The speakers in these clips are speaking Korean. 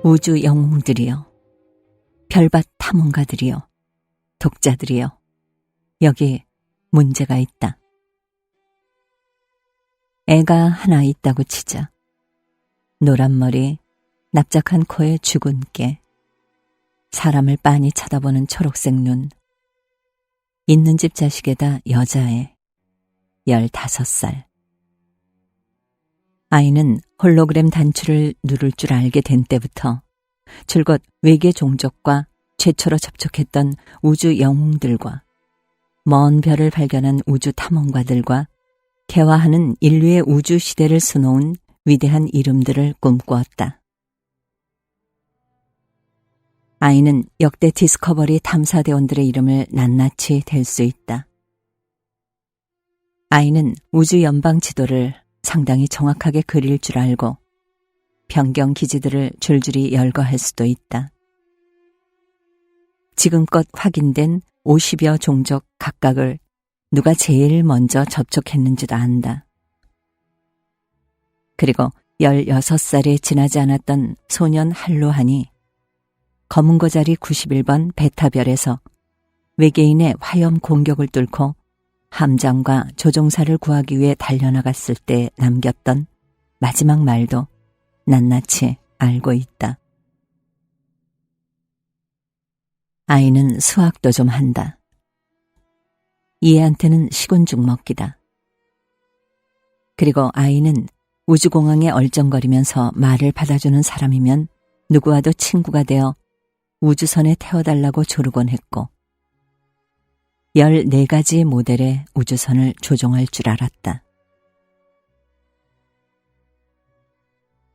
우주 영웅들이여, 별밭 탐험가들이여, 독자들이여, 여기 문제가 있다. 애가 하나 있다고 치자. 노란 머리, 납작한 코에 죽은 깨, 사람을 빤히 쳐다보는 초록색 눈, 있는 집 자식에다 여자애, 15살. 아이는 홀로그램 단추를 누를 줄 알게 된 때부터 줄곧 외계 종족과 최초로 접촉했던 우주 영웅들과 먼 별을 발견한 우주 탐험가들과 개화하는 인류의 우주 시대를 수놓은 위대한 이름들을 꿈꾸었다. 아이는 역대 디스커버리 탐사대원들의 이름을 낱낱이 댈 수 있다. 아이는 우주 연방 지도를 상당히 정확하게 그릴 줄 알고 변경 기지들을 줄줄이 열거할 수도 있다. 지금껏 확인된 50여 종족 각각을 누가 제일 먼저 접촉했는지도 안다. 그리고 16살이 지나지 않았던 소년 할로한이 검은 고자리 91번 베타별에서 외계인의 화염 공격을 뚫고 함장과 조종사를 구하기 위해 달려나갔을 때 남겼던 마지막 말도 낱낱이 알고 있다. 아이는 수학도 좀 한다. 이 애한테는 시군죽 먹기다. 그리고 아이는 우주공항에 얼쩡거리면서 말을 받아주는 사람이면 누구와도 친구가 되어 우주선에 태워달라고 조르곤 했고 14가지 모델의 우주선을 조종할 줄 알았다.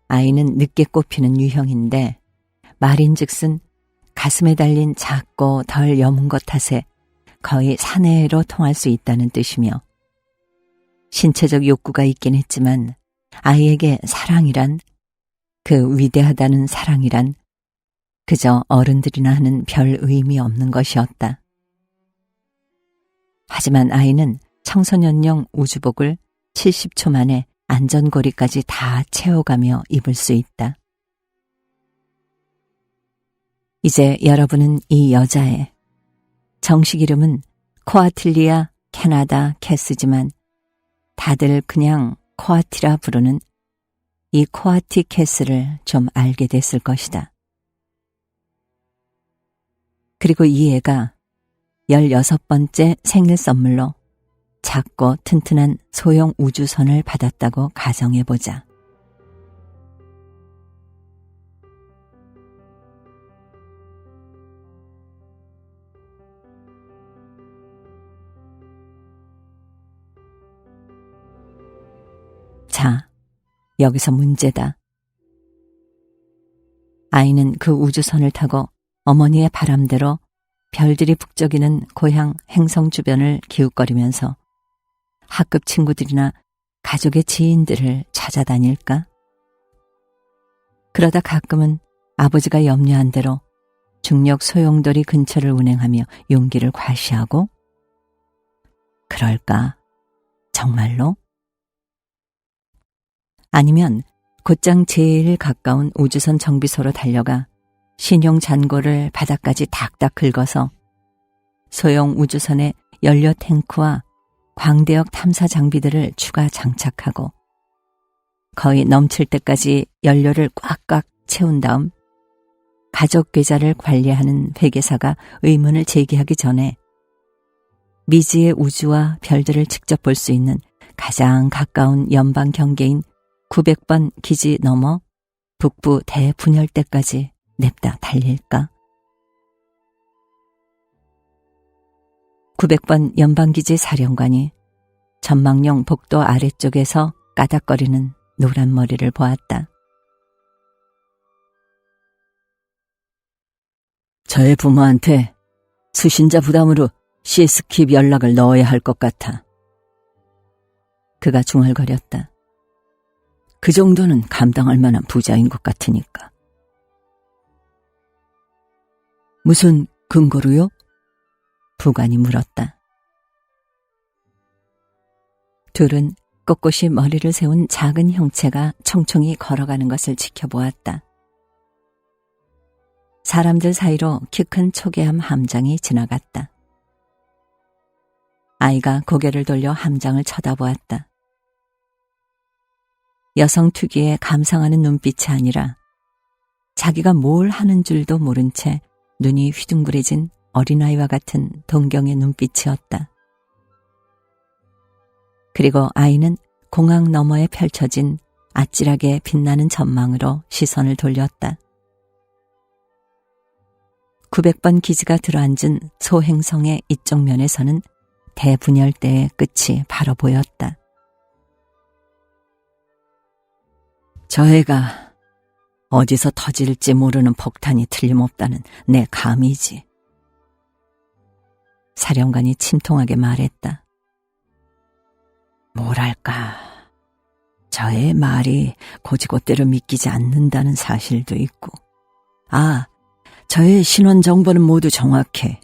아이는 늦게 꼽히는 유형인데 말인즉슨 가슴에 달린 작고 덜 여문 것 탓에 거의 사내로 통할 수 있다는 뜻이며 신체적 욕구가 있긴 했지만 아이에게 사랑이란, 그 위대하다는 사랑이란 그저 어른들이나 하는 별 의미 없는 것이었다. 하지만 아이는 청소년용 우주복을 70초 만에 안전고리까지 다 채워가며 입을 수 있다. 이제 여러분은 이 여자의 정식 이름은 코아틸리아 캐나다 캐스지만 다들 그냥 코아티라 부르는 이 코아티 캐스를 좀 알게 됐을 것이다. 그리고 이 애가 16번째 생일 선물로 작고 튼튼한 소형 우주선을 받았다고 가정해보자. 자, 여기서 문제다. 아이는 그 우주선을 타고 어머니의 바람대로 별들이 북적이는 고향 행성 주변을 기웃거리면서 학급 친구들이나 가족의 지인들을 찾아다닐까? 그러다 가끔은 아버지가 염려한 대로 중력 소용돌이 근처를 운행하며 용기를 과시하고? 그럴까? 정말로? 아니면 곧장 제일 가까운 우주선 정비소로 달려가 신용 잔고를 바닥까지 닥닥 긁어서 소형 우주선에 연료 탱크와 광대역 탐사 장비들을 추가 장착하고 거의 넘칠 때까지 연료를 꽉꽉 채운 다음 가족 계좌를 관리하는 회계사가 의문을 제기하기 전에 미지의 우주와 별들을 직접 볼 수 있는 가장 가까운 연방 경계인 900번 기지 넘어 북부 대분열대까지 냅다 달릴까? 900번 연방기지 사령관이 전망용 복도 아래쪽에서 까닥거리는 노란 머리를 보았다. 저의 부모한테 수신자 부담으로 시스킵 연락을 넣어야 할 것 같아. 그가 중얼거렸다. 그 정도는 감당할 만한 부자인 것 같으니까. 무슨 근거로요? 부관이 물었다. 둘은 꼿꼿이 머리를 세운 작은 형체가 총총히 걸어가는 것을 지켜보았다. 사람들 사이로 키 큰 초계함 함장이 지나갔다. 아이가 고개를 돌려 함장을 쳐다보았다. 여성 특유의 감상하는 눈빛이 아니라 자기가 뭘 하는 줄도 모른 채 눈이 휘둥그레진 어린아이와 같은 동경의 눈빛이었다. 그리고 아이는 공항 너머에 펼쳐진 아찔하게 빛나는 전망으로 시선을 돌렸다. 900번 기지가 들어앉은 소행성의 이쪽 면에서는 대분열대의 끝이 바로 보였다. 저 애가 어디서 터질지 모르는 폭탄이 틀림없다는 내 감이지. 사령관이 침통하게 말했다. 뭐랄까, 저의 말이 고지고대로 믿기지 않는다는 사실도 있고, 저의 신원 정보는 모두 정확해.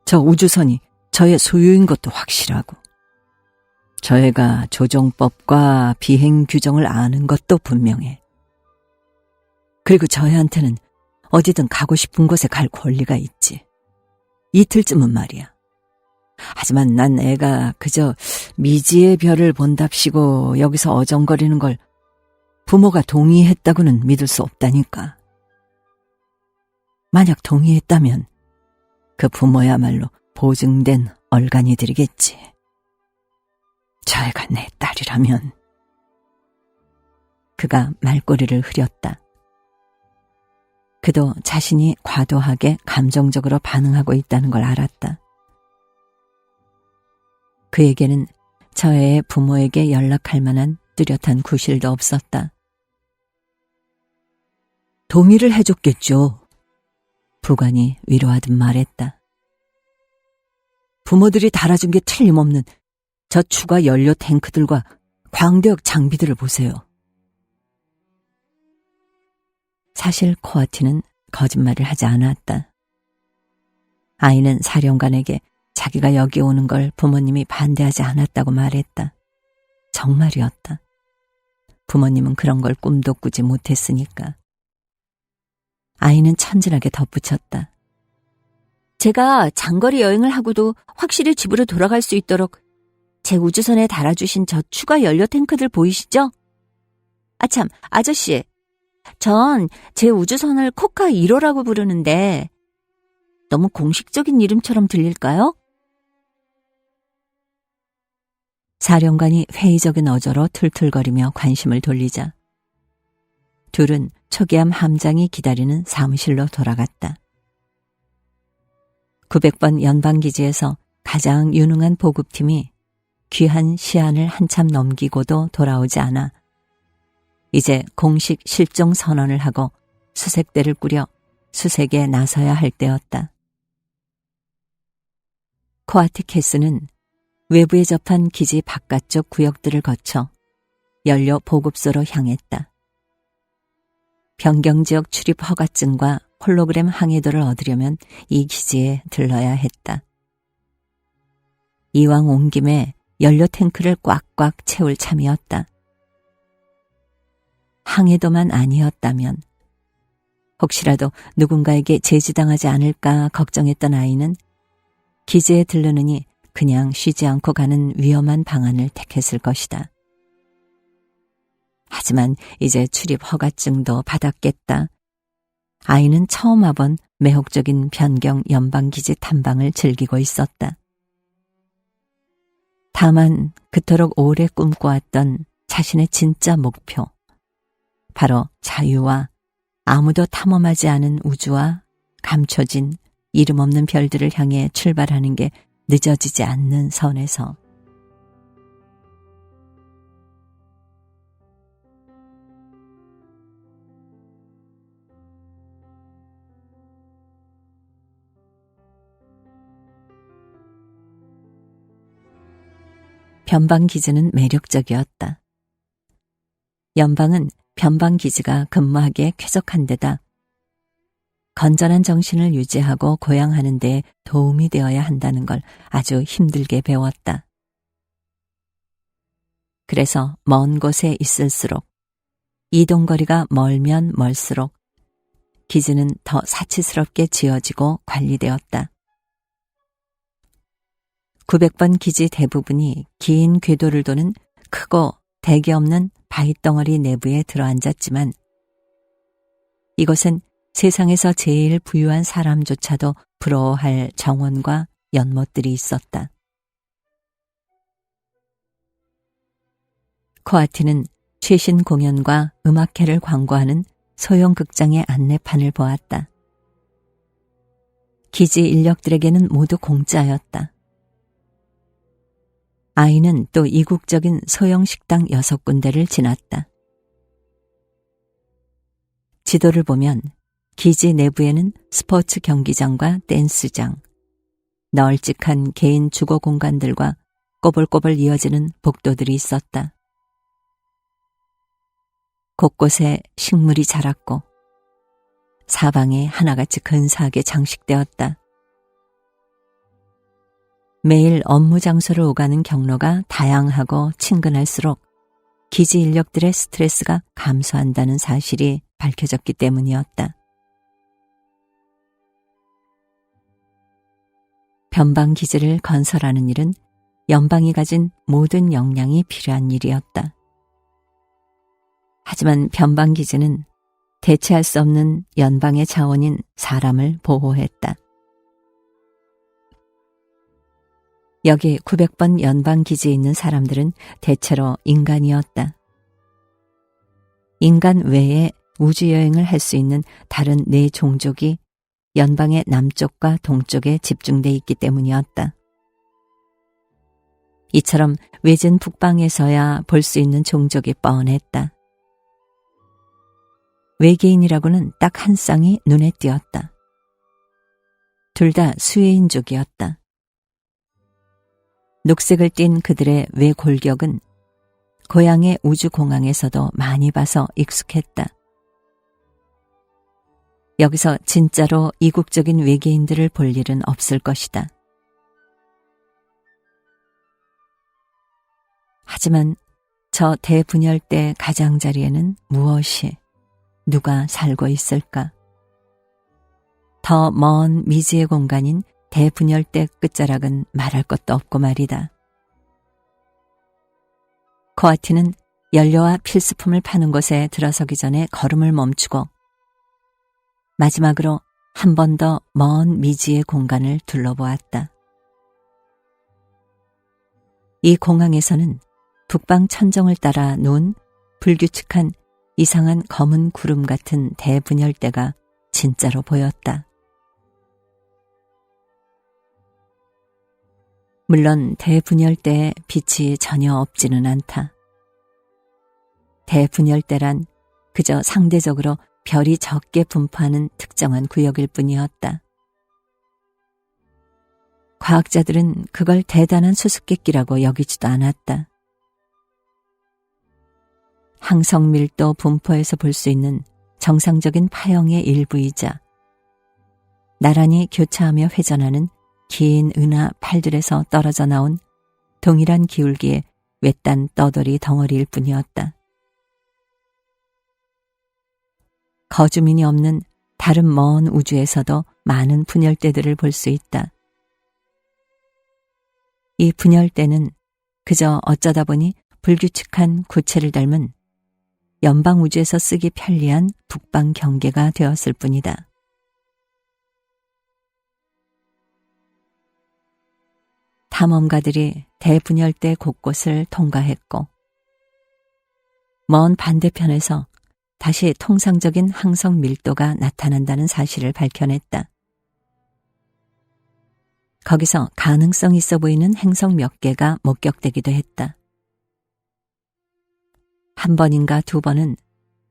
저 우주선이 저의 소유인 것도 확실하고, 저 애가 조종법과 비행 규정을 아는 것도 분명해. 그리고 저 애한테는 어디든 가고 싶은 곳에 갈 권리가 있지. 이틀쯤은 말이야. 하지만 난 애가 그저 미지의 별을 본답시고 여기서 어정거리는 걸 부모가 동의했다고는 믿을 수 없다니까. 만약 동의했다면 그 부모야말로 보증된 얼간이들이겠지. 저 애가 내 딸이라면. 그가 말꼬리를 흐렸다. 그도 자신이 과도하게 감정적으로 반응하고 있다는 걸 알았다. 그에게는 저 애의 부모에게 연락할 만한 뚜렷한 구실도 없었다. 동의를 해줬겠죠. 부관이 위로하듯 말했다. 부모들이 달아준 게 틀림없는 저 추가 연료 탱크들과 광대역 장비들을 보세요. 사실 코아티는 거짓말을 하지 않았다. 아이는 사령관에게 자기가 여기 오는 걸 부모님이 반대하지 않았다고 말했다. 정말이었다. 부모님은 그런 걸 꿈도 꾸지 못했으니까. 아이는 천진하게 덧붙였다. 제가 장거리 여행을 하고도 확실히 집으로 돌아갈 수 있도록 제 우주선에 달아주신 저 추가 연료 탱크들 보이시죠? 아참, 아저씨. 전 제 우주선을 코카 1호라고 부르는데 너무 공식적인 이름처럼 들릴까요? 사령관이 회의적인 어조로 툴툴거리며 관심을 돌리자 둘은 초기함 함장이 기다리는 사무실로 돌아갔다. 900번 연방기지에서 가장 유능한 보급팀이 귀한 시한을 한참 넘기고도 돌아오지 않아 이제 공식 실종 선언을 하고 수색대를 꾸려 수색에 나서야 할 때였다. 코아티케스는 외부에 접한 기지 바깥쪽 구역들을 거쳐 연료 보급소로 향했다. 변경지역 출입 허가증과 홀로그램 항해도를 얻으려면 이 기지에 들러야 했다. 이왕 온 김에 연료 탱크를 꽉꽉 채울 참이었다. 항해도만 아니었다면 혹시라도 누군가에게 제지당하지 않을까 걱정했던 아이는 기지에 들르느니 그냥 쉬지 않고 가는 위험한 방안을 택했을 것이다. 하지만 이제 출입 허가증도 받았겠다. 아이는 처음 와본 매혹적인 변경 연방기지 탐방을 즐기고 있었다. 다만 그토록 오래 꿈꿔왔던 자신의 진짜 목표, 바로 자유와 아무도 탐험하지 않은 우주와 감춰진 이름 없는 별들을 향해 출발하는 게 늦어지지 않는 선에서 변방기지는 매력적이었다. 연방은 변방기지가 근무하기에 쾌적한 데다 건전한 정신을 유지하고 고양하는 데 도움이 되어야 한다는 걸 아주 힘들게 배웠다. 그래서 먼 곳에 있을수록 이동거리가 멀면 멀수록 기지는 더 사치스럽게 지어지고 관리되었다. 900번 기지 대부분이 긴 궤도를 도는 크고 대기 없는 바위덩어리 내부에 들어앉았지만 이곳은 세상에서 제일 부유한 사람조차도 부러워할 정원과 연못들이 있었다. 코아티는 최신 공연과 음악회를 광고하는 소형 극장의 안내판을 보았다. 기지 인력들에게는 모두 공짜였다. 아이는 또 이국적인 소형 식당 6군데를 지났다. 지도를 보면 기지 내부에는 스포츠 경기장과 댄스장, 널찍한 개인 주거 공간들과 꼬불꼬불 이어지는 복도들이 있었다. 곳곳에 식물이 자랐고 사방에 하나같이 근사하게 장식되었다. 매일 업무 장소를 오가는 경로가 다양하고 친근할수록 기지 인력들의 스트레스가 감소한다는 사실이 밝혀졌기 때문이었다. 변방 기지를 건설하는 일은 연방이 가진 모든 역량이 필요한 일이었다. 하지만 변방 기지는 대체할 수 없는 연방의 자원인 사람을 보호했다. 여기 900번 연방 기지에 있는 사람들은 대체로 인간이었다. 인간 외에 우주여행을 할 수 있는 다른 4종족이 연방의 남쪽과 동쪽에 집중돼 있기 때문이었다. 이처럼 외진 북방에서야 볼 수 있는 종족이 뻔했다. 외계인이라고는 딱 한 쌍이 눈에 띄었다. 둘 다 수혜인족이었다. 녹색을 띤 그들의 외골격은 고향의 우주공항에서도 많이 봐서 익숙했다. 여기서 진짜로 이국적인 외계인들을 볼 일은 없을 것이다. 하지만 저 대분열대 가장자리에는 무엇이, 누가 살고 있을까? 더 먼 미지의 공간인 대분열대 끝자락은 말할 것도 없고 말이다. 코아티는 연료와 필수품을 파는 곳에 들어서기 전에 걸음을 멈추고 마지막으로 한 번 더 먼 미지의 공간을 둘러보았다. 이 공항에서는 북방 천정을 따라 놓은 불규칙한 이상한 검은 구름 같은 대분열대가 진짜로 보였다. 물론 대분열대에 빛이 전혀 없지는 않다. 대분열대란 그저 상대적으로 별이 적게 분포하는 특정한 구역일 뿐이었다. 과학자들은 그걸 대단한 수수께끼라고 여기지도 않았다. 항성밀도 분포에서 볼 수 있는 정상적인 파형의 일부이자 나란히 교차하며 회전하는 긴 은하 팔들에서 떨어져 나온 동일한 기울기의 외딴 떠돌이 덩어리일 뿐이었다. 거주민이 없는 다른 먼 우주에서도 많은 분열대들을 볼 수 있다. 이 분열대는 그저 어쩌다 보니 불규칙한 구체를 닮은 연방 우주에서 쓰기 편리한 북방 경계가 되었을 뿐이다. 탐험가들이 대분열대 곳곳을 통과했고 먼 반대편에서 다시 통상적인 항성 밀도가 나타난다는 사실을 밝혀냈다. 거기서 가능성 있어 보이는 행성 몇 개가 목격되기도 했다. 한 번인가 두 번은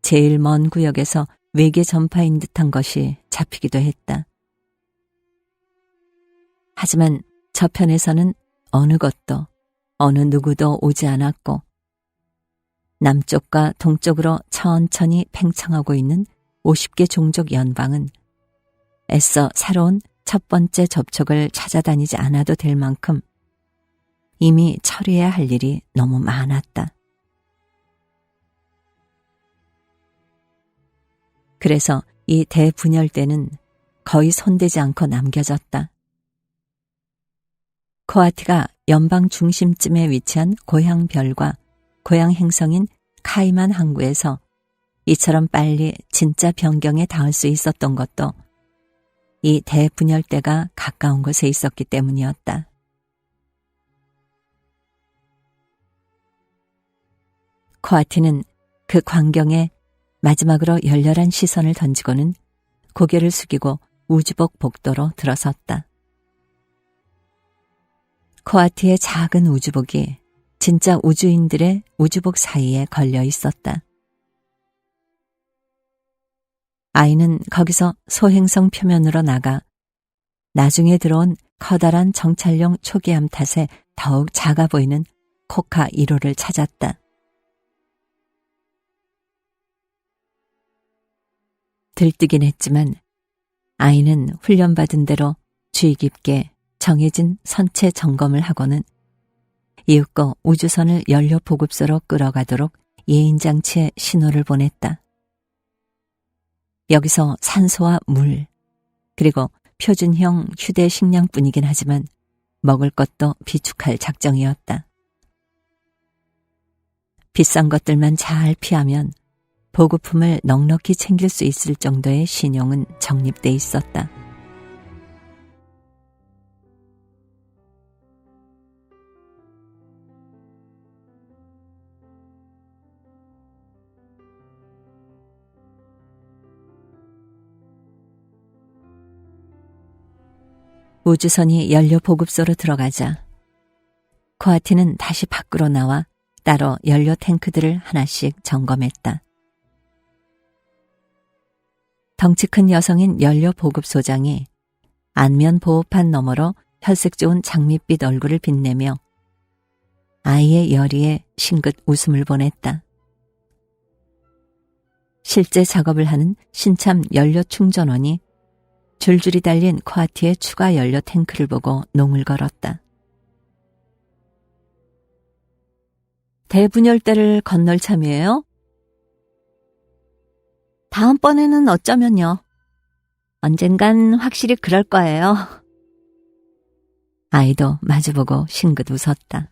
제일 먼 구역에서 외계 전파인 듯한 것이 잡히기도 했다. 하지만 저편에서는 어느 것도 어느 누구도 오지 않았고 남쪽과 동쪽으로 천천히 팽창하고 있는 50개 종족 연방은 애써 새로운 첫 번째 접촉을 찾아다니지 않아도 될 만큼 이미 처리해야 할 일이 너무 많았다. 그래서 이 대분열대는 거의 손대지 않고 남겨졌다. 코아티가 연방 중심쯤에 위치한 고향별과 고향 행성인 카이만 항구에서 이처럼 빨리 진짜 변경에 닿을 수 있었던 것도 이 대분열대가 가까운 곳에 있었기 때문이었다. 코아티는 그 광경에 마지막으로 열렬한 시선을 던지고는 고개를 숙이고 우주복 복도로 들어섰다. 코아티의 작은 우주복이 진짜 우주인들의 우주복 사이에 걸려 있었다. 아이는 거기서 소행성 표면으로 나가 나중에 들어온 커다란 정찰용 초기암 탓에 더욱 작아 보이는 코카 1호를 찾았다. 들뜨긴 했지만 아이는 훈련받은 대로 주의 깊게 정해진 선체 점검을 하고는 이윽고 우주선을 연료 보급소로 끌어가도록 예인장치에 신호를 보냈다. 여기서 산소와 물, 그리고 표준형 휴대 식량뿐이긴 하지만 먹을 것도 비축할 작정이었다. 비싼 것들만 잘 피하면 보급품을 넉넉히 챙길 수 있을 정도의 신용은 정립돼 있었다. 우주선이 연료 보급소로 들어가자 코아티는 다시 밖으로 나와 따로 연료 탱크들을 하나씩 점검했다. 덩치 큰 여성인 연료 보급소장이 안면 보호판 너머로 혈색 좋은 장밋빛 얼굴을 빛내며 아이의 열의에 싱긋 웃음을 보냈다. 실제 작업을 하는 신참 연료 충전원이 줄줄이 달린 코아티의 추가 연료 탱크를 보고 농을 걸었다. 대분열대를 건널 참이에요? 다음번에는 어쩌면요. 언젠간 확실히 그럴 거예요. 아이도 마주보고 싱긋 웃었다.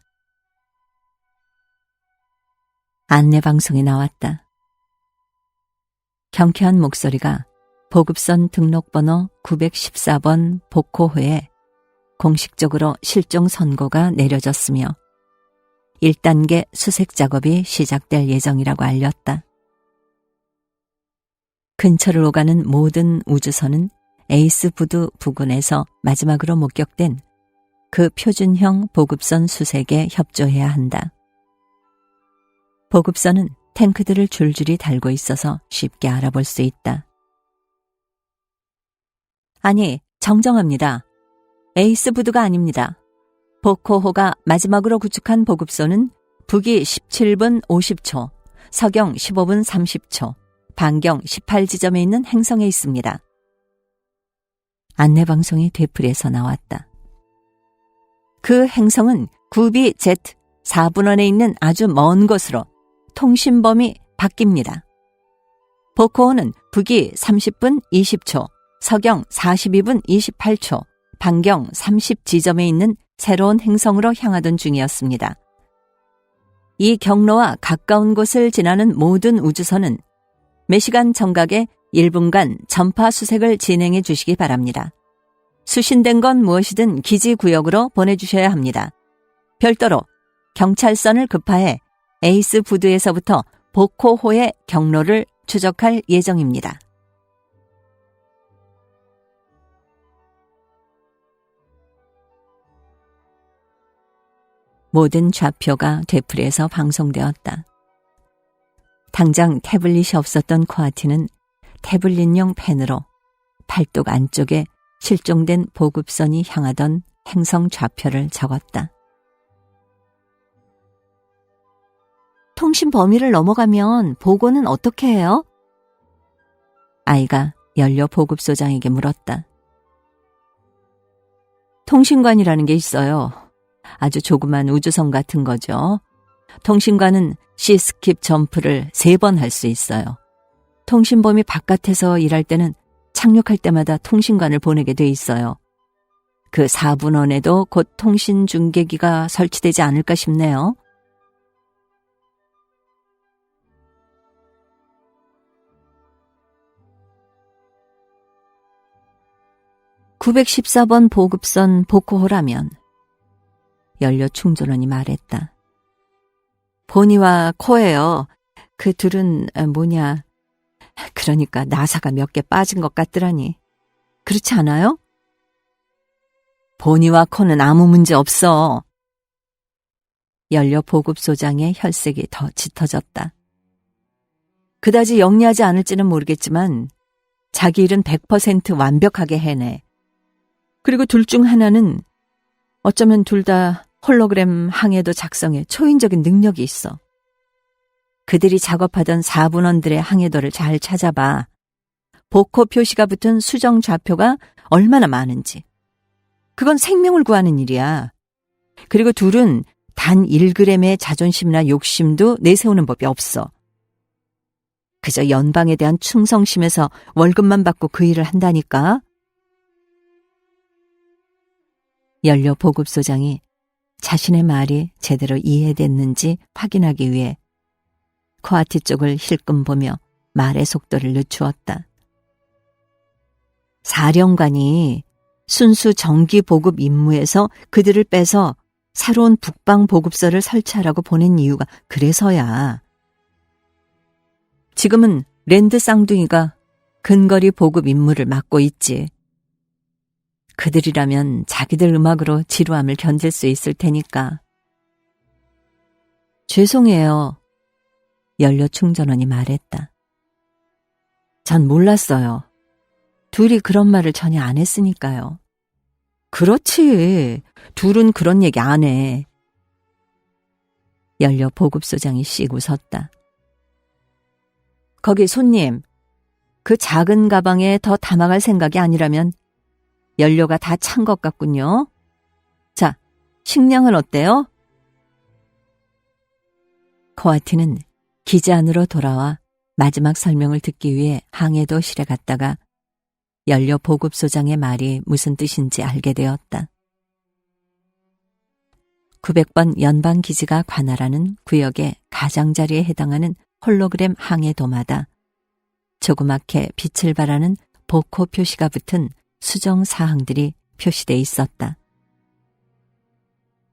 안내방송이 나왔다. 경쾌한 목소리가 보급선 등록번호 914번 복호호에 공식적으로 실종 선고가 내려졌으며 1단계 수색 작업이 시작될 예정이라고 알렸다. 근처를 오가는 모든 우주선은 에이스 부두 부근에서 마지막으로 목격된 그 표준형 보급선 수색에 협조해야 한다. 보급선은 탱크들을 줄줄이 달고 있어서 쉽게 알아볼 수 있다. 아니, 정정합니다. 에이스 부두가 아닙니다. 복호호가 마지막으로 구축한 보급소는 북위 17분 50초, 서경 15분 30초, 반경 18지점에 있는 행성에 있습니다. 안내방송이 되풀이해서 나왔다. 그 행성은 구비 Z 4분원에 있는 아주 먼 곳으로 통신범위 바뀝니다. 복호호는 북위 30분 20초, 서경 42분 28초, 반경 30지점에 있는 새로운 행성으로 향하던 중이었습니다. 이 경로와 가까운 곳을 지나는 모든 우주선은 매시간 정각에 1분간 전파 수색을 진행해 주시기 바랍니다. 수신된 건 무엇이든 기지 구역으로 보내주셔야 합니다. 별도로 경찰선을 급파해 에이스 부두에서부터 복호호의 경로를 추적할 예정입니다. 모든 좌표가 되풀이해서 방송되었다. 당장 태블릿이 없었던 코아티는 태블릿용 펜으로 팔뚝 안쪽에 실종된 보급선이 향하던 행성 좌표를 적었다. 통신 범위를 넘어가면 보고는 어떻게 해요? 아이가 연료 보급소장에게 물었다. 통신관이라는 게 있어요. 아주 조그만 우주선 같은 거죠. 통신관은 시스킵 점프를 3번 할 수 있어요. 통신범이 바깥에서 일할 때는 착륙할 때마다 통신관을 보내게 돼 있어요. 그 4분원에도 곧 통신 중계기가 설치되지 않을까 싶네요. (914번) 보급선 보코호라면 연료 충전원이 말했다. 보니와 코예요. 그 둘은 뭐냐. 그러니까 나사가 몇 개 빠진 것 같더라니. 그렇지 않아요? 보니와 코는 아무 문제 없어. 연료 보급소장의 혈색이 더 짙어졌다. 그다지 영리하지 않을지는 모르겠지만 자기 일은 100% 완벽하게 해내. 그리고 둘 중 하나는 어쩌면 둘 다 홀로그램 항해도 작성에 초인적인 능력이 있어. 그들이 작업하던 4분원들의 항해도를 잘 찾아봐. 보코 표시가 붙은 수정 좌표가 얼마나 많은지. 그건 생명을 구하는 일이야. 그리고 둘은 단 1g의 자존심이나 욕심도 내세우는 법이 없어. 그저 연방에 대한 충성심에서 월급만 받고 그 일을 한다니까. 연료 보급소장이 자신의 말이 제대로 이해됐는지 확인하기 위해 코아티 쪽을 힐끔 보며 말의 속도를 늦추었다. 사령관이 순수 정기 보급 임무에서 그들을 빼서 새로운 북방 보급소를 설치하라고 보낸 이유가 그래서야. 지금은 랜드 쌍둥이가 근거리 보급 임무를 맡고 있지. 그들이라면 자기들 음악으로 지루함을 견딜 수 있을 테니까. 죄송해요. 연료 충전원이 말했다. 전 몰랐어요. 둘이 그런 말을 전혀 안 했으니까요. 그렇지. 둘은 그런 얘기 안 해. 연료 보급소장이 씩 웃었다. 거기 손님, 그 작은 가방에 더 담아갈 생각이 아니라면 연료가 다 찬 것 같군요. 자, 식량은 어때요? 코아티는 기지 안으로 돌아와 마지막 설명을 듣기 위해 항해도실에 갔다가 연료 보급소장의 말이 무슨 뜻인지 알게 되었다. 900번 연방기지가 관할하는 구역의 가장자리에 해당하는 홀로그램 항해도마다 조그맣게 빛을 발하는 보코 표시가 붙은 수정 사항들이 표시돼 있었다.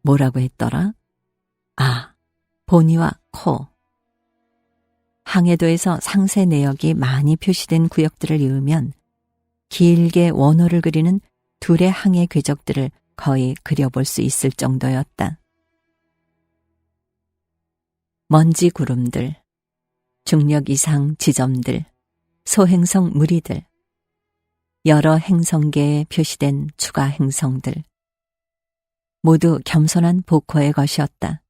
뭐라고 했더라? 아, 보니와 코. 항해도에서 상세 내역이 많이 표시된 구역들을 이으면 길게 원호를 그리는 둘의 항해 궤적들을 거의 그려볼 수 있을 정도였다. 먼지 구름들, 중력 이상 지점들, 소행성 무리들, 여러 행성계에 표시된 추가 행성들, 모두 겸손한 보코의 것이었다.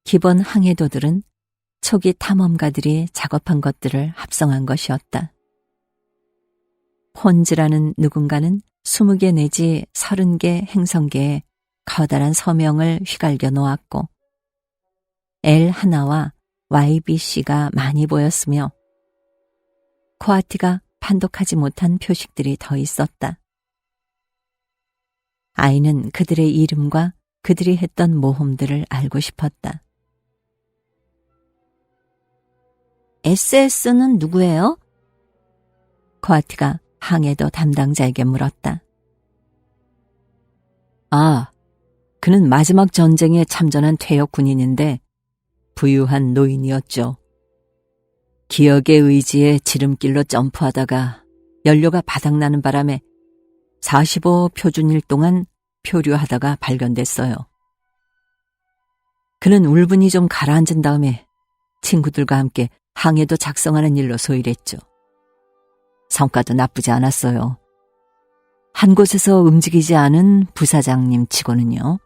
기본 항해도들은 초기 탐험가들이 작업한 것들을 합성한 것이었다. 폰즈라는 누군가는 20개 내지 30개 행성계에 커다란 서명을 휘갈겨 놓았고 L 하나와 YBC가 많이 보였으며 코아티가 판독하지 못한 표식들이 더 있었다. 아이는 그들의 이름과 그들이 했던 모험들을 알고 싶었다. SS는 누구예요? 코아티가 항해도 담당자에게 물었다. 아, 그는 마지막 전쟁에 참전한 퇴역 군인인데 부유한 노인이었죠. 기억의 의지에 지름길로 점프하다가 연료가 바닥나는 바람에 45 표준일 동안 표류하다가 발견됐어요. 그는 울분이 좀 가라앉은 다음에 친구들과 함께 항해도 작성하는 일로 소일했죠. 성과도 나쁘지 않았어요. 한 곳에서 움직이지 않은 부사장님 치고는요.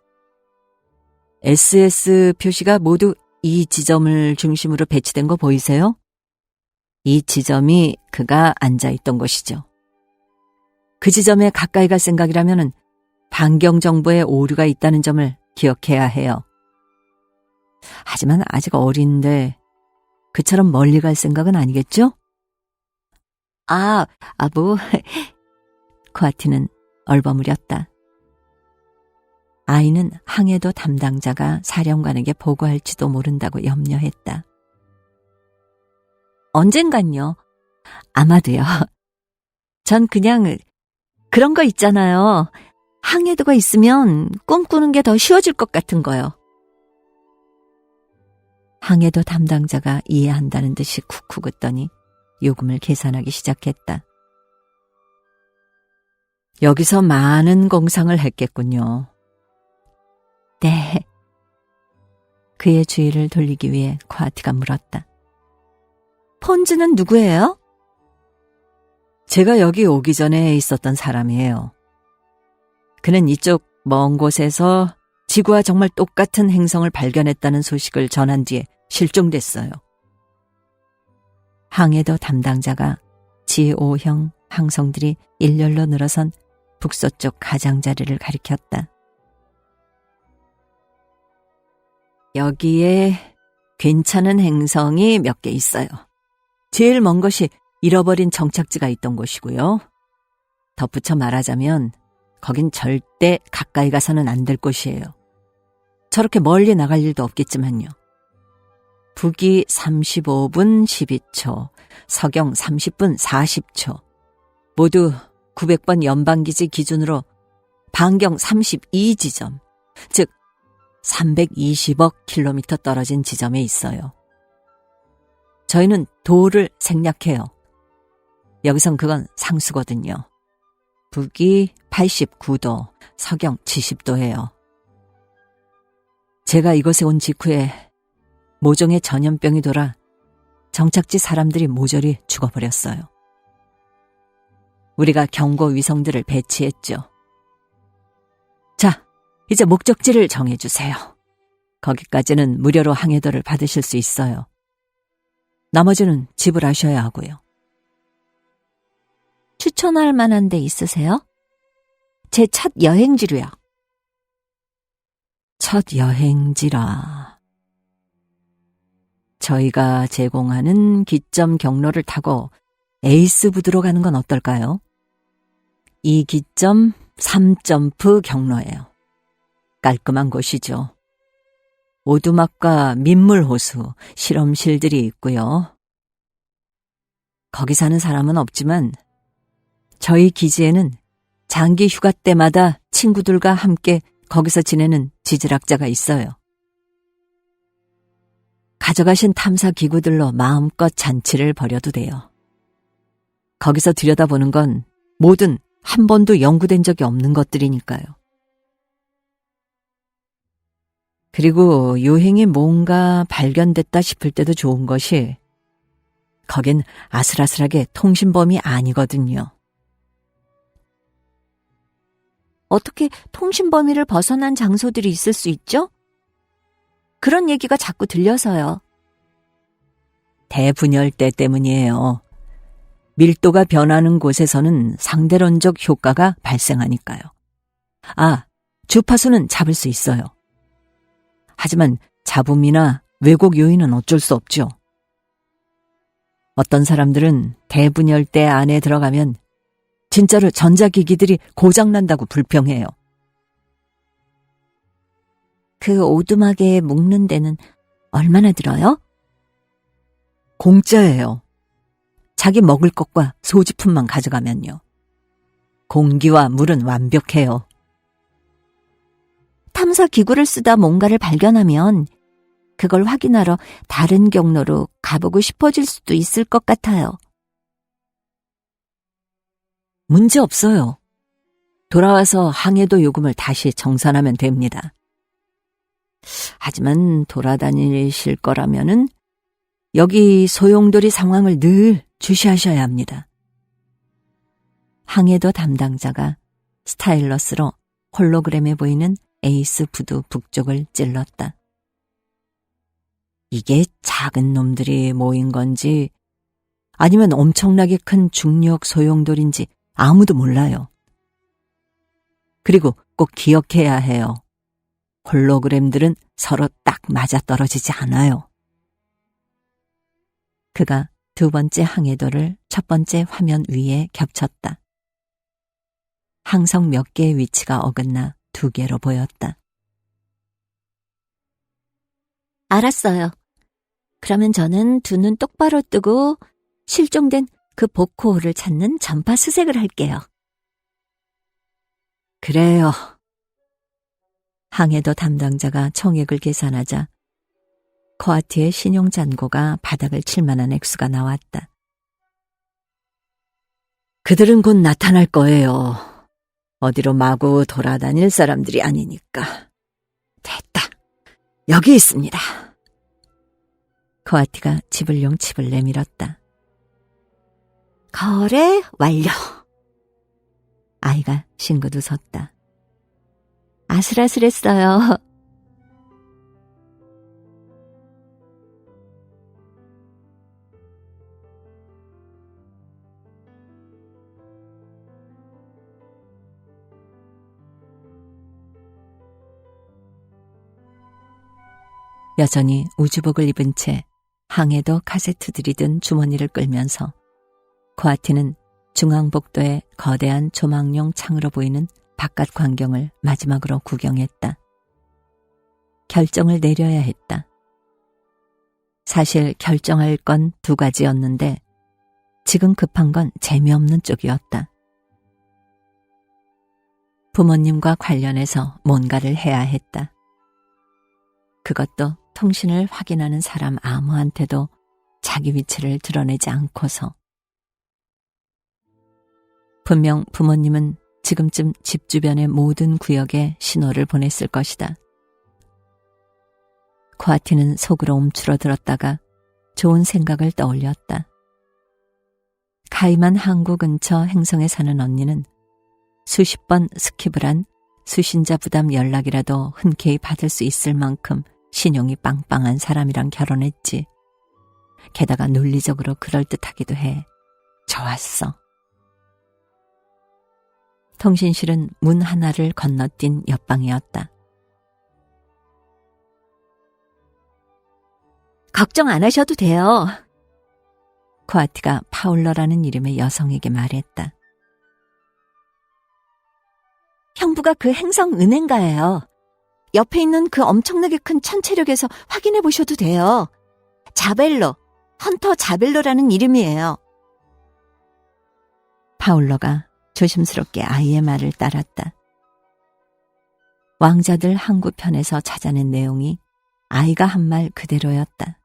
SS 표시가 모두 이 지점을 중심으로 배치된 거 보이세요? 이 지점이 그가 앉아있던 곳이죠. 그 지점에 가까이 갈 생각이라면 반경정보에 오류가 있다는 점을 기억해야 해요. 하지만 아직 어린데 그처럼 멀리 갈 생각은 아니겠죠? 뭐. 코아티는 얼버무렸다. 아이는 항해도 담당자가 사령관에게 보고할지도 모른다고 염려했다. 언젠간요. 아마도요. 전 그냥 그런 거 있잖아요. 항해도가 있으면 꿈꾸는 게 더 쉬워질 것 같은 거요. 항해도 담당자가 이해한다는 듯이 쿡쿡 웃더니 요금을 계산하기 시작했다. 여기서 많은 공상을 했겠군요. 네. 그의 주의를 돌리기 위해 코아티가 물었다. 폰즈는 누구예요? 제가 여기 오기 전에 있었던 사람이에요. 그는 이쪽 먼 곳에서 지구와 정말 똑같은 행성을 발견했다는 소식을 전한 뒤에 실종됐어요. 항해도 담당자가 G5형 항성들이 일렬로 늘어선 북서쪽 가장자리를 가리켰다. 여기에 괜찮은 행성이 몇 개 있어요. 제일 먼 것이 잃어버린 정착지가 있던 곳이고요. 덧붙여 말하자면 거긴 절대 가까이 가서는 안 될 곳이에요. 저렇게 멀리 나갈 일도 없겠지만요. 북위 35분 12초, 서경 30분 40초. 모두 900번 연방기지 기준으로 반경 32지점, 즉 320억 킬로미터 떨어진 지점에 있어요. 저희는 도를 생략해요. 여기선 그건 상수거든요. 북위 89도, 서경 70도예요. 제가 이곳에 온 직후에 모종의 전염병이 돌아 정착지 사람들이 모조리 죽어버렸어요. 우리가 경고 위성들을 배치했죠. 자, 이제 목적지를 정해주세요. 거기까지는 무료로 항해도를 받으실 수 있어요. 나머지는 지불하셔야 하고요. 추천할 만한 데 있으세요? 제 첫 여행지로요. 첫 여행지라. 저희가 제공하는 기점 경로를 타고 에이스 부두로 가는 건 어떨까요? 이 기점 3점프 경로예요. 깔끔한 곳이죠. 오두막과 민물호수, 실험실들이 있고요. 거기 사는 사람은 없지만 저희 기지에는 장기 휴가 때마다 친구들과 함께 거기서 지내는 지질학자가 있어요. 가져가신 탐사 기구들로 마음껏 잔치를 벌여도 돼요. 거기서 들여다보는 건 뭐든 한 번도 연구된 적이 없는 것들이니까요. 그리고 요행이 뭔가 발견됐다 싶을 때도 좋은 것이 거긴 아슬아슬하게 통신범위 아니거든요. 어떻게 통신범위를 벗어난 장소들이 있을 수 있죠? 그런 얘기가 자꾸 들려서요. 대분열대 때문이에요. 밀도가 변하는 곳에서는 상대론적 효과가 발생하니까요. 주파수는 잡을 수 있어요. 하지만 잡음이나 왜곡 요인은 어쩔 수 없죠. 어떤 사람들은 대분열대 안에 들어가면 진짜로 전자기기들이 고장난다고 불평해요. 그 오두막에 묵는 데는 얼마나 들어요? 공짜예요. 자기 먹을 것과 소지품만 가져가면요. 공기와 물은 완벽해요. 탐사 기구를 쓰다 뭔가를 발견하면 그걸 확인하러 다른 경로로 가보고 싶어질 수도 있을 것 같아요. 문제 없어요. 돌아와서 항해도 요금을 다시 정산하면 됩니다. 하지만 돌아다니실 거라면은 여기 소용돌이 상황을 늘 주시하셔야 합니다. 항해도 담당자가 스타일러스로 홀로그램에 보이는 에이스 부두 북쪽을 찔렀다. 이게 작은 놈들이 모인 건지 아니면 엄청나게 큰 중력 소용돌인지 아무도 몰라요. 그리고 꼭 기억해야 해요. 홀로그램들은 서로 딱 맞아떨어지지 않아요. 그가 두 번째 항해도를 첫 번째 화면 위에 겹쳤다. 항성 몇 개의 위치가 어긋나 두 개로 보였다. 알았어요. 그러면 저는 두 눈 똑바로 뜨고 실종된 그 보코호를 찾는 전파 수색을 할게요. 그래요. 항해도 담당자가 총액을 계산하자 코아티의 신용잔고가 바닥을 칠 만한 액수가 나왔다. 그들은 곧 나타날 거예요. 어디로 마구 돌아다닐 사람들이 아니니까. 됐다. 여기 있습니다. 코아티가 지불용 칩을 내밀었다. 거래 완료. 아이가 싱긋 웃었다. 아슬아슬했어요. 여전히 우주복을 입은 채 항해도 카세트들이 든 주머니를 끌면서 코아티는 중앙복도의 거대한 조망용 창으로 보이는 바깥 광경을 마지막으로 구경했다. 결정을 내려야 했다. 사실 결정할 건 두 가지였는데 지금 급한 건 재미없는 쪽이었다. 부모님과 관련해서 뭔가를 해야 했다. 그것도 통신을 확인하는 사람 아무한테도 자기 위치를 드러내지 않고서. 분명 부모님은 지금쯤 집 주변의 모든 구역에 신호를 보냈을 것이다. 코아티는 속으로 움츠러들었다가 좋은 생각을 떠올렸다. 카이만 항구 근처 행성에 사는 언니는 수십 번 스킵을 한 수신자 부담 연락이라도 흔쾌히 받을 수 있을 만큼 신용이 빵빵한 사람이랑 결혼했지. 게다가 논리적으로 그럴듯하기도 해. 좋았어. 통신실은 문 하나를 건너뛴 옆방이었다. 걱정 안 하셔도 돼요. 코아티가 파울러라는 이름의 여성에게 말했다. 형부가 그 행성 은행가예요. 옆에 있는 그 엄청나게 큰 천체력에서 확인해 보셔도 돼요. 자벨로, 헌터 자벨로라는 이름이에요. 파울러가 조심스럽게 아이의 말을 따랐다. 왕자들 항구편에서 찾아낸 내용이 아이가 한 말 그대로였다.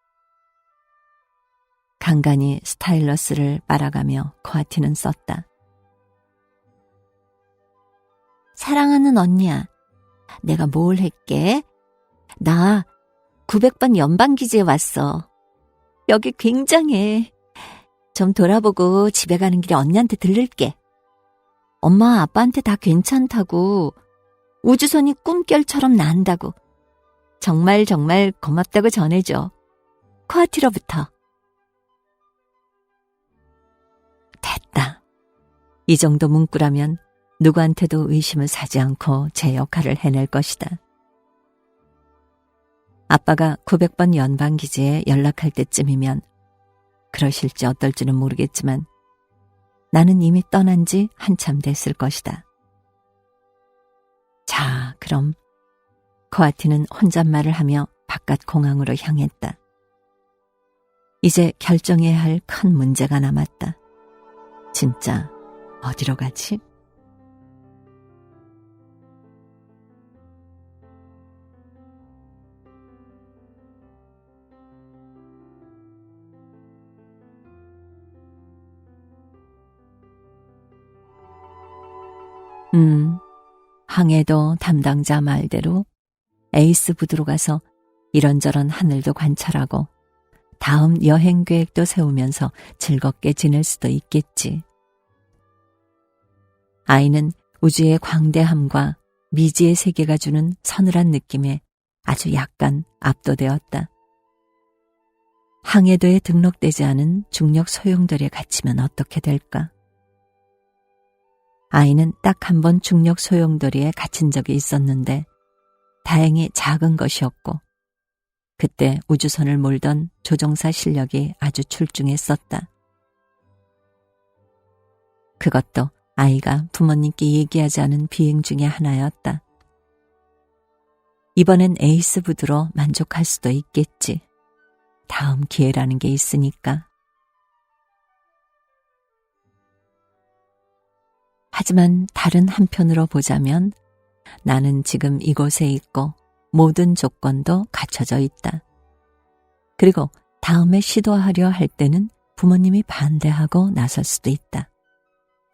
간간히 스타일러스를 빨아가며 코아티는 썼다. 사랑하는 언니야, 내가 뭘 했게? 나 900번 연방기지에 왔어. 여기 굉장해. 좀 돌아보고 집에 가는 길에 언니한테 들를게. 엄마 아빠한테 다 괜찮다고, 우주선이 꿈결처럼 난다고, 정말 정말 고맙다고 전해줘. 코아티로부터. 됐다. 이 정도 문구라면 누구한테도 의심을 사지 않고 제 역할을 해낼 것이다. 아빠가 900번 연방기지에 연락할 때쯤이면 그러실지 어떨지는 모르겠지만 나는 이미 떠난 지 한참 됐을 것이다. 자, 그럼 코아티는 혼잣말을 하며 바깥 공항으로 향했다. 이제 결정해야 할 큰 문제가 남았다. 진짜 어디로 가지? 항해도 담당자 말대로 에이스 부두로 가서 이런저런 하늘도 관찰하고 다음 여행 계획도 세우면서 즐겁게 지낼 수도 있겠지. 아이는 우주의 광대함과 미지의 세계가 주는 서늘한 느낌에 아주 약간 압도되었다. 항해도에 등록되지 않은 중력 소용돌이에 갇히면 어떻게 될까? 아이는 딱 한 번 중력 소용돌이에 갇힌 적이 있었는데 다행히 작은 것이었고 그때 우주선을 몰던 조종사 실력이 아주 출중했었다. 그것도 아이가 부모님께 얘기하지 않은 비행 중에 하나였다. 이번엔 에이스 부두로 만족할 수도 있겠지. 다음 기회라는 게 있으니까. 하지만 다른 한편으로 보자면 나는 지금 이곳에 있고 모든 조건도 갖춰져 있다. 그리고 다음에 시도하려 할 때는 부모님이 반대하고 나설 수도 있다.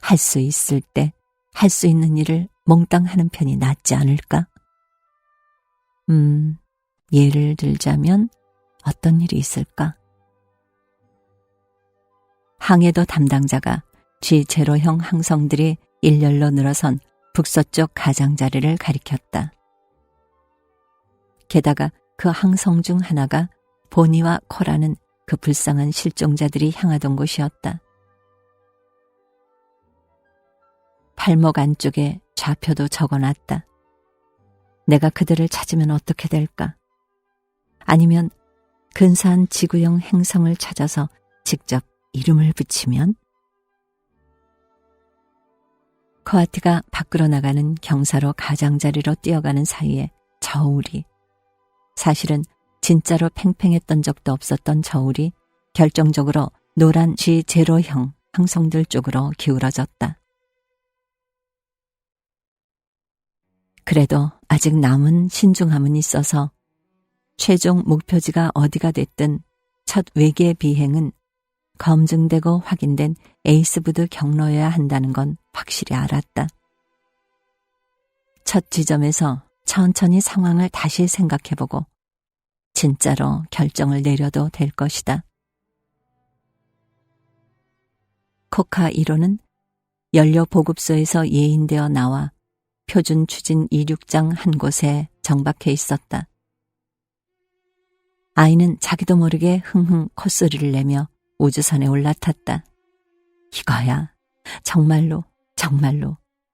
할 수 있을 때 할 수 있는 일을 몽땅 하는 편이 낫지 않을까? 예를 들자면 어떤 일이 있을까? 항해도 담당자가 G0형 항성들이 일렬로 늘어선 북서쪽 가장자리를 가리켰다. 게다가 그 항성 중 하나가 보니와 코라는 그 불쌍한 실종자들이 향하던 곳이었다. 발목 안쪽에 좌표도 적어놨다. 내가 그들을 찾으면 어떻게 될까? 아니면 근사한 지구형 행성을 찾아서 직접 이름을 붙이면? 코아티가 밖으로 나가는 경사로 가장자리로 뛰어가는 사이에 저울이, 사실은 진짜로 팽팽했던 적도 없었던 저울이 결정적으로 노란 G0형 항성들 쪽으로 기울어졌다. 그래도 아직 남은 신중함은 있어서 최종 목표지가 어디가 됐든 첫 외계 비행은 검증되고 확인된 에이스부드 경로여야 한다는 건 확실히 알았다. 첫 지점에서 천천히 상황을 다시 생각해보고 진짜로 결정을 내려도 될 것이다. 코카 1호는 연료 보급소에서 예인되어 나와 표준 추진 이륙장 한 곳에 정박해 있었다. 아이는 자기도 모르게 흥흥 콧소리를 내며 우주선에 올라탔다. 이거야. 정말로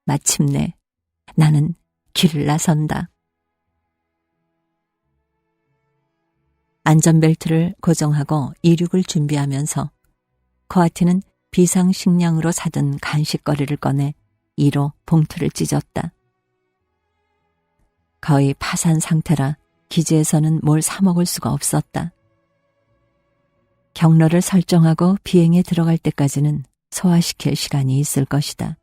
마침내 나는 길을 나선다. 안전벨트를 고정하고 이륙을 준비하면서 코아티는 비상식량으로 사둔 간식거리를 꺼내 이로 봉투를 찢었다. 거의 파산 상태라 기지에서는 뭘 사 먹을 수가 없었다. 경로를 설정하고 비행에 들어갈 때까지는 소화시킬 시간이 있을 것이다.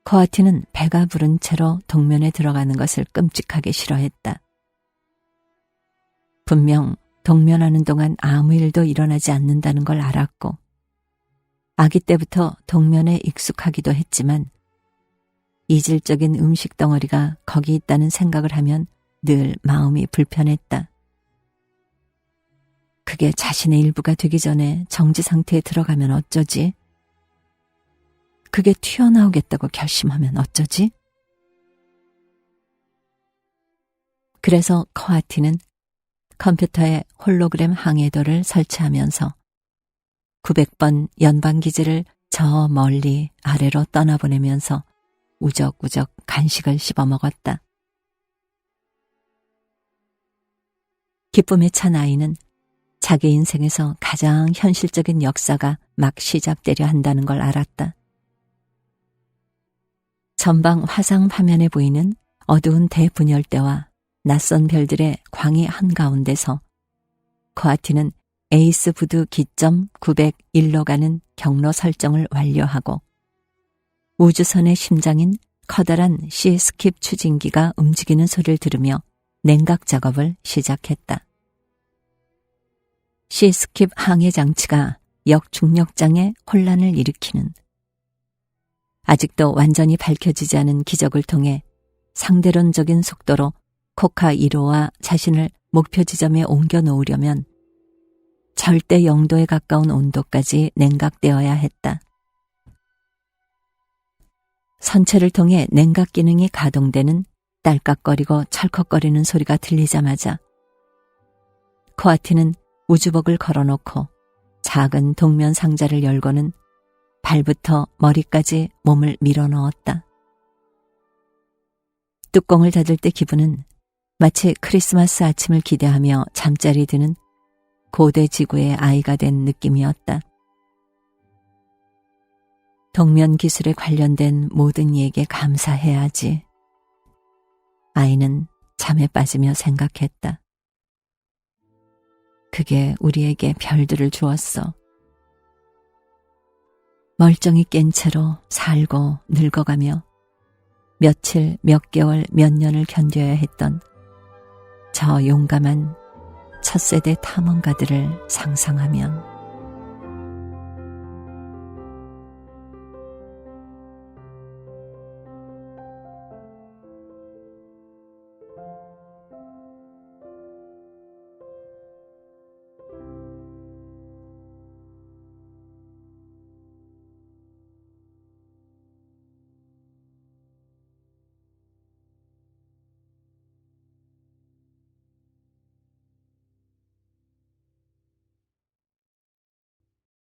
코아티는 배가 부른 채로 동면에 들어가는 것을 끔찍하게 싫어했다. 분명 동면하는 동안 아무 일도 일어나지 않는다는 걸 알았고 아기 때부터 동면에 익숙하기도 했지만 이질적인 음식 덩어리가 거기 있다는 생각을 하면 늘 마음이 불편했다. 그게 자신의 일부가 되기 전에 정지 상태에 들어가면 어쩌지? 그게 튀어나오겠다고 결심하면 어쩌지? 그래서 코아티는 컴퓨터에 홀로그램 항해도를 설치하면서 900번 연방기지를 저 멀리 아래로 떠나보내면서 우적우적 간식을 씹어먹었다. 기쁨에 찬 아이는 자기 인생에서 가장 현실적인 역사가 막 시작되려 한다는 걸 알았다. 전방 화상 화면에 보이는 어두운 대분열대와 낯선 별들의 광희 한가운데서 코아티는 에이스 부두 기점 901로 가는 경로 설정을 완료하고 우주선의 심장인 커다란 시스킵 추진기가 움직이는 소리를 들으며 냉각 작업을 시작했다. 시스킵 항해 장치가 역중력장에 혼란을 일으키는, 아직도 완전히 밝혀지지 않은 기적을 통해 상대론적인 속도로 코카 1호와 자신을 목표 지점에 옮겨 놓으려면 절대 0도에 가까운 온도까지 냉각되어야 했다. 선체를 통해 냉각 기능이 가동되는 딸깍거리고 철컥거리는 소리가 들리자마자 코아티는 우주복을 걸어놓고 작은 동면 상자를 열고는 발부터 머리까지 몸을 밀어넣었다. 뚜껑을 닫을 때 기분은 마치 크리스마스 아침을 기대하며 잠자리 드는 고대 지구의 아이가 된 느낌이었다. 동면 기술에 관련된 모든 이에게 감사해야지. 아이는 잠에 빠지며 생각했다. 그게 우리에게 별들을 주었어. 멀쩡히 깬 채로 살고 늙어가며 며칠, 몇 개월, 몇 년을 견뎌야 했던 저 용감한 첫 세대 탐험가들을 상상하면